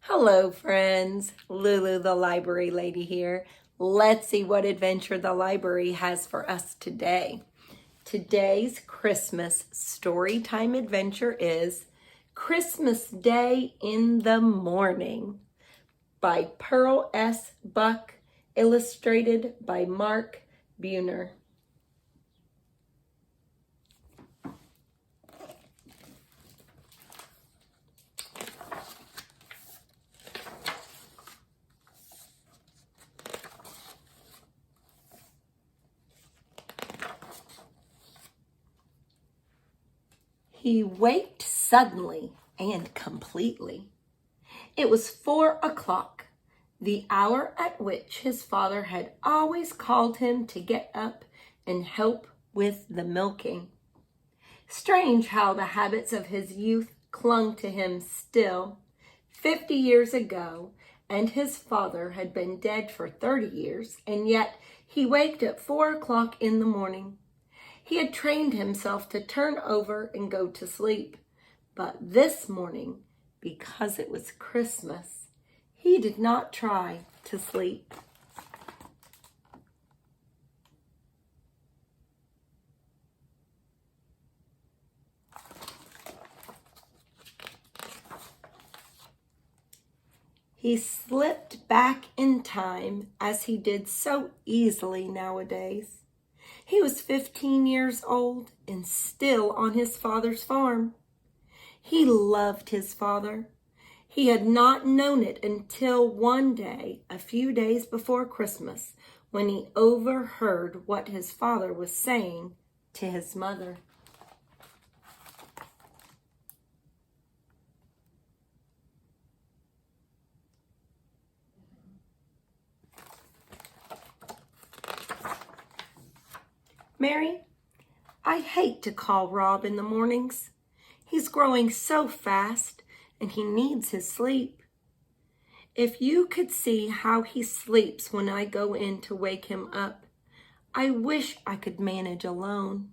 Hello, friends. Lulu, the library lady here. Let's see what adventure the library has for us today. Today's Christmas story time adventure is Christmas Day in the Morning by Pearl S. Buck, illustrated by Mark Buehner. He waked suddenly and completely. It was 4 o'clock, the hour at which his father had always called him to get up and help with the milking. Strange how the habits of his youth clung to him still. 50 years ago, and his father had been dead for 30 years, and yet he waked at 4 o'clock in the morning. He had trained himself to turn over and go to sleep. But this morning, because it was Christmas, he did not try to sleep. He slipped back in time as he did so easily nowadays. He was 15 years old and still on his father's farm. He loved his father. He had not known it until one day, a few days before Christmas, when he overheard what his father was saying to his mother. Mary, I hate to call Rob in the mornings. He's growing so fast and he needs his sleep. If you could see how he sleeps when I go in to wake him up, I wish I could manage alone.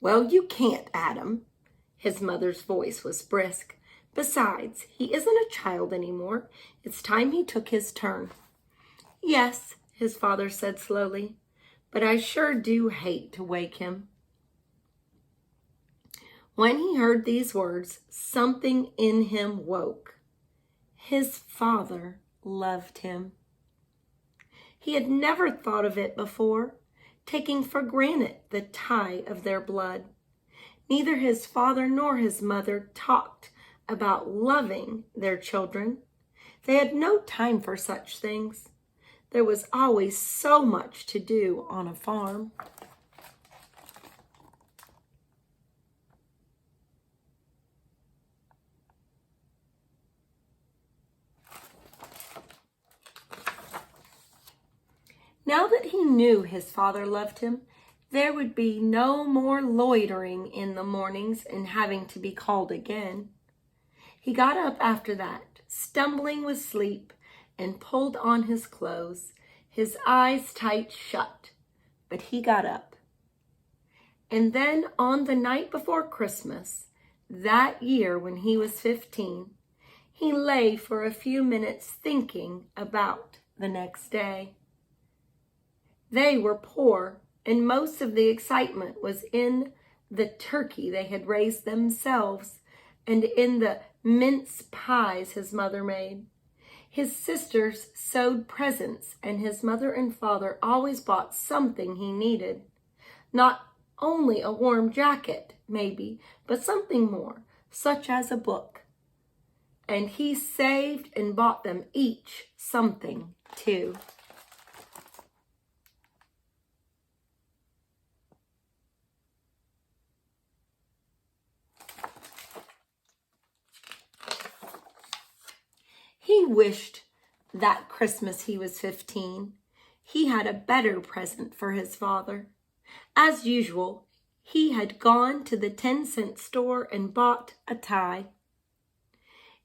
Well, you can't, Adam. His mother's voice was brisk. Besides, he isn't a child anymore. It's time he took his turn. Yes, his father said slowly, but I sure do hate to wake him. When he heard these words, something in him woke. His father loved him. He had never thought of it before, taking for granted the tie of their blood. Neither his father nor his mother talked about loving their children. They had no time for such things. There was always so much to do on a farm. Now that he knew his father loved him, there would be no more loitering in the mornings and having to be called again. He got up after that, stumbling with sleep, and pulled on his clothes, his eyes tight shut. But he got up. And then on the night before Christmas, that year when he was 15, he lay for a few minutes thinking about the next day. They were poor, and most of the excitement was in the turkey they had raised themselves and in the mince pies his mother made. His sisters sewed presents, and his mother and father always bought something he needed. Not only a warm jacket, maybe, but something more, such as a book. And he saved and bought them each something, too. He wished that Christmas he was 15. He had a better present for his father. As usual, he had gone to the 10-cent store and bought a tie.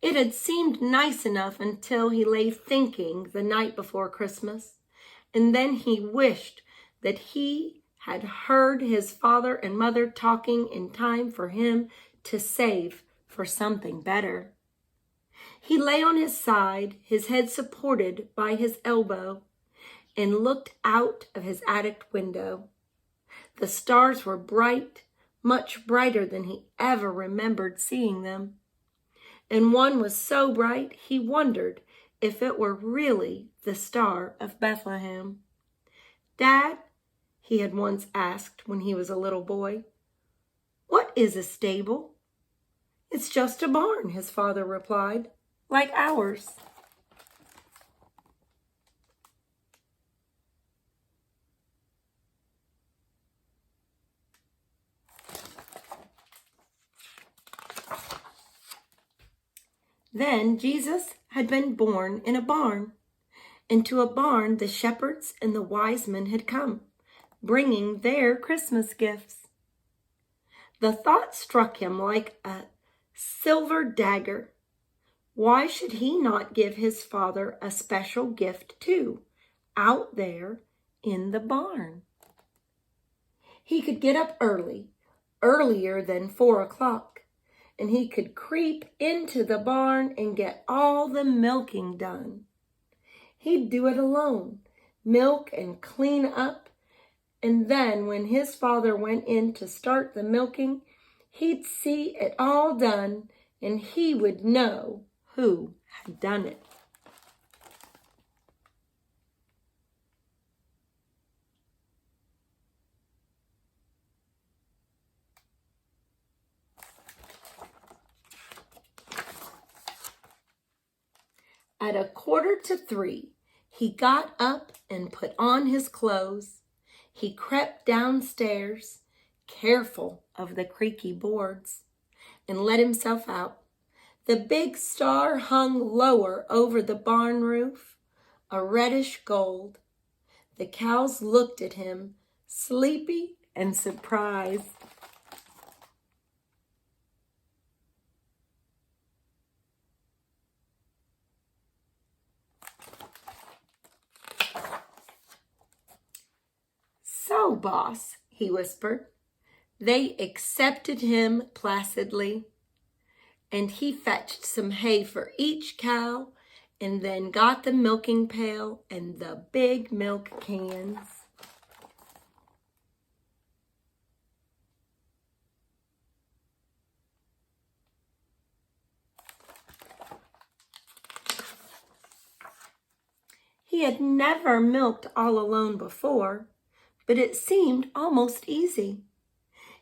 It had seemed nice enough until he lay thinking the night before Christmas, and then he wished that he had heard his father and mother talking in time for him to save for something better. He lay on his side, his head supported by his elbow, and looked out of his attic window. The stars were bright, much brighter than he ever remembered seeing them. And one was so bright he wondered if it were really the Star of Bethlehem. "Dad," he had once asked when he was a little boy, "what is a stable?" "It's just a barn," his father replied, "like ours." Then Jesus had been born in a barn, and to a barn the shepherds and the wise men had come, bringing their Christmas gifts. The thought struck him like a silver dagger. Why should he not give his father a special gift too, out there in the barn? He could get up early, earlier than 4 o'clock, and he could creep into the barn and get all the milking done. He'd do it alone, milk and clean up, and then when his father went in to start the milking, he'd see it all done, and he would know who had done it. At 2:45, he got up and put on his clothes. He crept downstairs, careful of the creaky boards, and let himself out. The big star hung lower over the barn roof, a reddish gold. The cows looked at him, sleepy and surprised. "So, boss," he whispered. They accepted him placidly, and he fetched some hay for each cow and then got the milking pail and the big milk cans. He had never milked all alone before, but it seemed almost easy.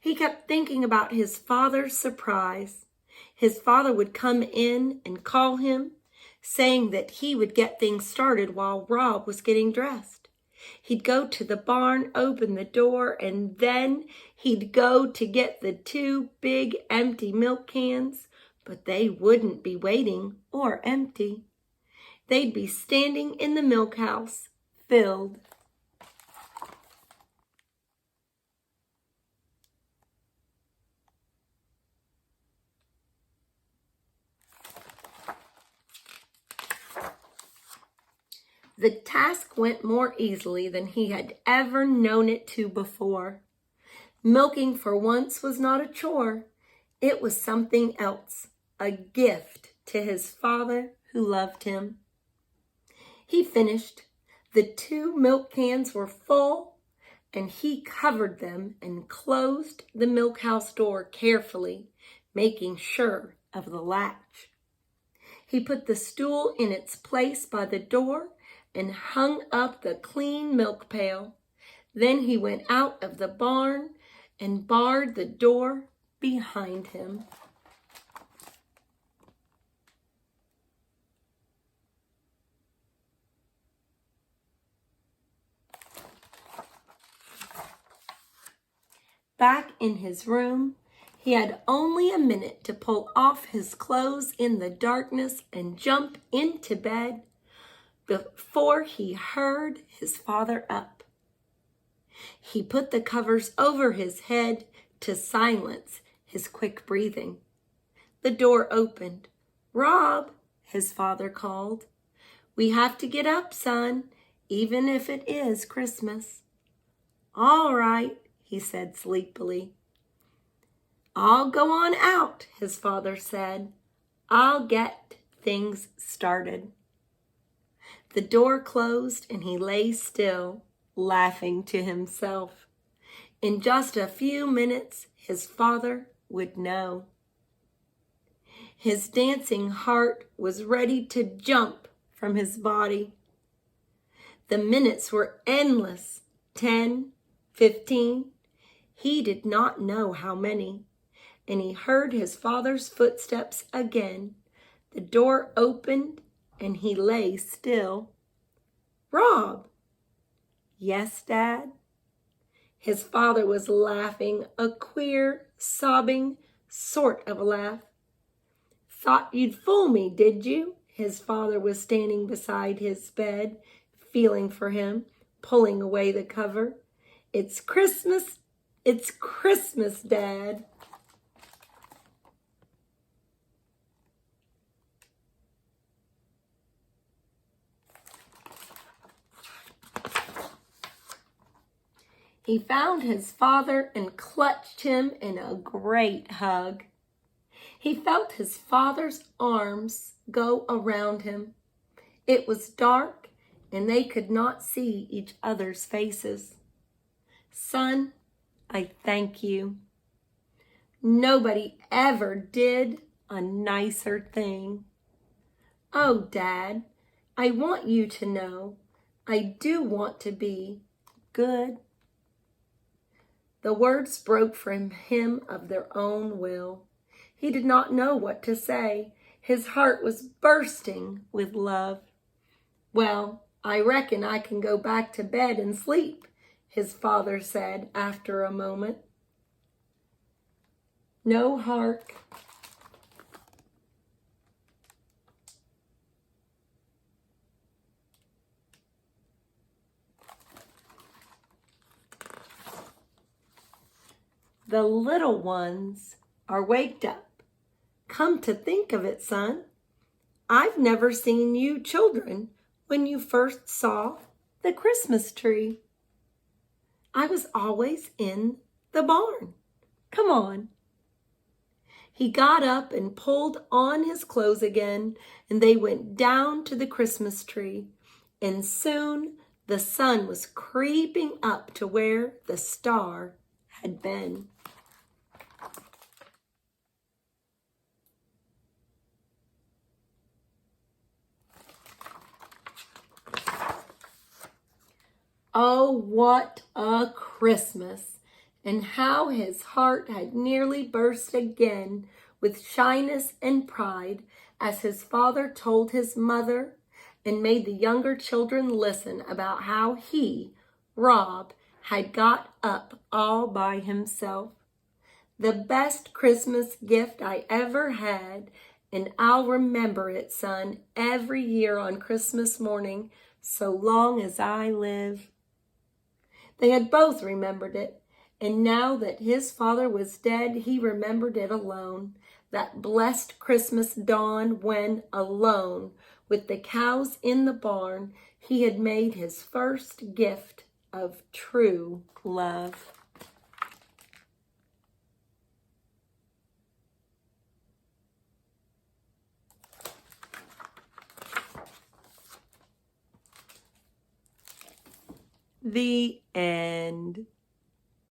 He kept thinking about his father's surprise. His father would come in and call him, saying that he would get things started while Rob was getting dressed. He'd go to the barn, open the door, and then he'd go to get the 2 big empty milk cans, but they wouldn't be waiting or empty. They'd be standing in the milk house, filled. The task went more easily than he had ever known it to before. Milking for once was not a chore. It was something else, a gift to his father who loved him. He finished. The 2 milk cans were full, and he covered them and closed the milk house door carefully, making sure of the latch. He put the stool in its place by the door and hung up the clean milk pail. Then he went out of the barn and barred the door behind him. Back in his room, he had only a minute to pull off his clothes in the darkness and jump into bed before he heard his father up. He put the covers over his head to silence his quick breathing. The door opened. "Rob," his father called. "We have to get up, son, even if it is Christmas." "All right," he said sleepily. "I'll go on out," his father said. "I'll get things started. The door closed and he lay still, laughing to himself. In just a few minutes, his father would know. His dancing heart was ready to jump from his body. The minutes were endless, 10, 15. He did not know how many. And he heard his father's footsteps again. The door opened and he lay still. "Rob." "Yes, Dad?" His father was laughing, a queer, sobbing sort of laugh. "Thought you'd fool me, did you?" His father was standing beside his bed, feeling for him, pulling away the cover. It's Christmas, Dad." He found his father and clutched him in a great hug. He felt his father's arms go around him. It was dark and they could not see each other's faces. "Son, I thank you. Nobody ever did a nicer thing." "Oh, Dad, I want you to know I do want to be good." The words broke from him of their own will. He did not know what to say. His heart was bursting with love. "Well, I reckon I can go back to bed and sleep," his father said after a moment. No hark. The little ones are waked up. Come to think of it, son, I've never seen you children when you first saw the Christmas tree. I was always in the barn. Come on." He got up and pulled on his clothes again, and they went down to the Christmas tree. And soon the sun was creeping up to where the star had been. Oh, what a Christmas! And how his heart had nearly burst again with shyness and pride as his father told his mother and made the younger children listen about how he, Rob, had got up all by himself. "The best Christmas gift I ever had, and I'll remember it, son, every year on Christmas morning, so long as I live." They had both remembered it, and now that his father was dead, he remembered it alone. That blessed Christmas dawn when, alone, with the cows in the barn, he had made his first gift of true love. The end.